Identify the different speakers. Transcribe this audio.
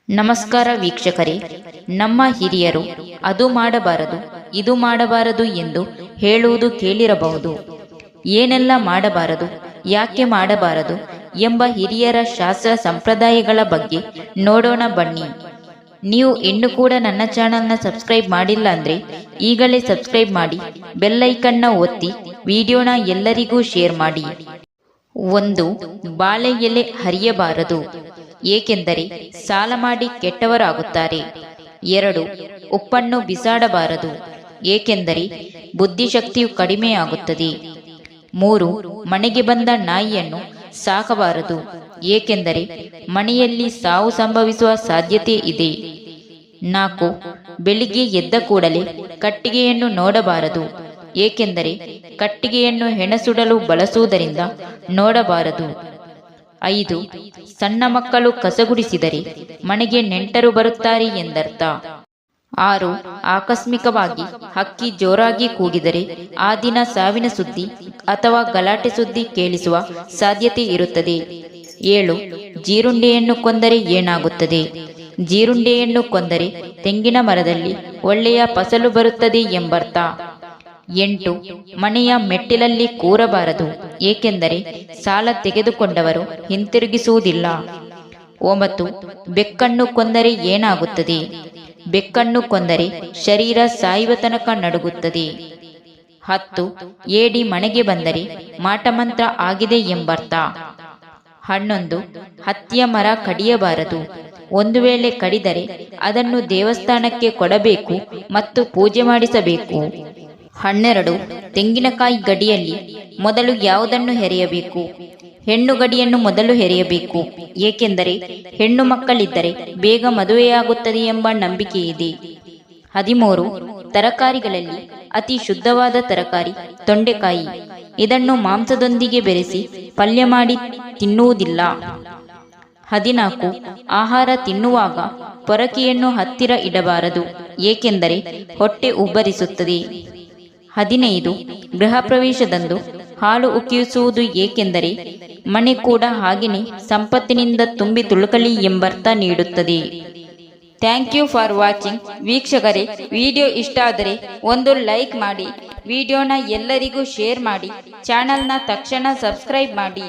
Speaker 1: ನಮಸ್ಕಾರ ವೀಕ್ಷಕರೇ, ನಮ್ಮ ಹಿರಿಯರು ಅದು ಮಾಡಬಾರದು ಇದು ಮಾಡಬಾರದು ಎಂದು ಹೇಳುವುದು ಕೇಳಿರಬಹುದು. ಏನೆಲ್ಲ ಮಾಡಬಾರದು, ಯಾಕೆ ಮಾಡಬಾರದು ಎಂಬ ಹಿರಿಯರ ಶಾಸ್ತ್ರ ಸಂಪ್ರದಾಯಗಳ ಬಗ್ಗೆ ನೋಡೋಣ ಬನ್ನಿ. ನೀವು ಇನ್ನೂ ಕೂಡ ನನ್ನ ಚಾನಲ್ನ ಸಬ್ಸ್ಕ್ರೈಬ್ ಮಾಡಿಲ್ಲ ಅಂದರೆ ಈಗಲೇ ಸಬ್ಸ್ಕ್ರೈಬ್ ಮಾಡಿ, ಬೆಲ್ಲೈಕನ್ನ ಒತ್ತಿ, ವಿಡಿಯೋನ ಎಲ್ಲರಿಗೂ ಶೇರ್ ಮಾಡಿ. 1. ಬಾಳೆ ಎಲೆ ಹರಿಯಬಾರದು, ಏಕೆಂದರೆ ಸಾಲ ಮಾಡಿ ಕೆಟ್ಟವರಾಗುತ್ತಾರೆ. 2. ಉಪ್ಪನ್ನು ಬಿಸಾಡಬಾರದು, ಏಕೆಂದರೆ ಬುದ್ಧಿಶಕ್ತಿಯು ಕಡಿಮೆಯಾಗುತ್ತದೆ. 3. ಮನೆಗೆ ಬಂದ ನಾಯಿಯನ್ನು ಸಾಕಬಾರದು, ಏಕೆಂದರೆ ಮನೆಯಲ್ಲಿ ಸಾವು ಸಂಭವಿಸುವ ಸಾಧ್ಯತೆ ಇದೆ. 4. ಬೆಳಿಗ್ಗೆ ಎದ್ದ ಕೂಡಲೇ ಕಟ್ಟಿಗೆಯನ್ನು ನೋಡಬಾರದು, ಏಕೆಂದರೆ ಕಟ್ಟಿಗೆಯನ್ನು ಹೆಣ ಸುಡಲು ಬಳಸುವುದರಿಂದ ನೋಡಬಾರದು. 5. ಸಣ್ಣ ಮಕ್ಕಳು ಕಸಗುಡಿಸಿದರೆ ಮನೆಗೆ ನೆಂಟರು ಬರುತ್ತಾರೆ ಎಂದರ್ಥ. 6. ಆಕಸ್ಮಿಕವಾಗಿ ಹಕ್ಕಿ ಜೋರಾಗಿ ಕೂಗಿದರೆ ಆ ದಿನ ಸಾವಿನ ಸುದ್ದಿ ಅಥವಾ ಗಲಾಟೆ ಸುದ್ದಿ ಕೇಳಿಸುವ ಸಾಧ್ಯತೆ ಇರುತ್ತದೆ. 7. ಜೀರುಂಡೆಯನ್ನು ಕೊಂದರೆ ಏನಾಗುತ್ತದೆ? ಜೀರುಂಡೆಯನ್ನು ಕೊಂದರೆ ತೆಂಗಿನ ಮರದಲ್ಲಿ ಒಳ್ಳೆಯ ಫಸಲು ಬರುತ್ತದೆ ಎಂಬರ್ಥ. 8. ಮನೆಯ ಮೆಟ್ಟಿಲಲ್ಲಿ ಕೂರಬಾರದು, ಏಕೆಂದರೆ ಸಾಲ ತೆಗೆದುಕೊಂಡವರು ಹಿಂತಿರುಗಿಸುವುದಿಲ್ಲ. 9. ಬೆಕ್ಕನ್ನು ಕೊಂದರೆ ಏನಾಗುತ್ತದೆ? ಬೆಕ್ಕನ್ನು ಕೊಂದರೆ ಶರೀರ ಸಾಯುವ ತನಕ ನಡುಗುತ್ತದೆ. 10. ಏಡಿ ಮನೆಗೆ ಬಂದರೆ ಮಾಟಮಂತ್ರ ಆಗಿದೆ ಎಂಬರ್ಥ. 11. ಹತ್ತಿಯ ಮರ ಕಡಿಯಬಾರದು, ಒಂದು ವೇಳೆ ಕಡಿದರೆ ಅದನ್ನು ದೇವಸ್ಥಾನಕ್ಕೆ ಕೊಡಬೇಕು ಮತ್ತು ಪೂಜೆ ಮಾಡಿಸಬೇಕು. 12. ತೆಂಗಿನಕಾಯಿ ಗಡಿಯಲ್ಲಿ ಮೊದಲು ಯಾವುದನ್ನು ಹೆರೆಯಬೇಕು? ಹೆಣ್ಣು ಗಡಿಯನ್ನು ಮೊದಲು ಹೆರೆಯಬೇಕು, ಏಕೆಂದರೆ ಹೆಣ್ಣು ಮಕ್ಕಳಿದ್ದರೆ ಬೇಗ ಮದುವೆಯಾಗುತ್ತದೆ ಎಂಬ ನಂಬಿಕೆ ಇದೆ. 13. ತರಕಾರಿಗಳಲ್ಲಿ ಅತಿ ಶುದ್ಧವಾದ ತರಕಾರಿ ತೊಂಡೆಕಾಯಿ. ಇದನ್ನು ಮಾಂಸದೊಂದಿಗೆ ಬೆರೆಸಿ ಪಲ್ಯ ಮಾಡಿ ತಿನ್ನುವುದಿಲ್ಲ. 14. ಆಹಾರ ತಿನ್ನುವಾಗ ಪೊರಕೆಯನ್ನು ಹತ್ತಿರ ಇಡಬಾರದು, ಏಕೆಂದರೆ ಹೊಟ್ಟೆ ಉಬ್ಬರಿಸುತ್ತದೆ. 15. ಗೃಹ ಪ್ರವೇಶದಂದು ಹಾಲು ಉಕ್ಕಿಸುವುದು, ಏಕೆಂದರೆ ಮನೆ ಕೂಡ ಹಾಗೆಯೇ ಸಂಪತ್ತಿನಿಂದ ತುಂಬಿ ತುಳುಕಲಿ ಎಂಬರ್ಥ ನೀಡುತ್ತದೆ. Thank you for watching. ವೀಕ್ಷಕರೇ, ವಿಡಿಯೋ ಇಷ್ಟ ಆದರೆ ಒಂದು ಲೈಕ್ ಮಾಡಿ, ವಿಡಿಯೋನ ಎಲ್ಲರಿಗೂ ಶೇರ್ ಮಾಡಿ, ಚಾನಲ್ನ ತಕ್ಷಣ ಸಬ್ಸ್ಕ್ರೈಬ್ ಮಾಡಿ.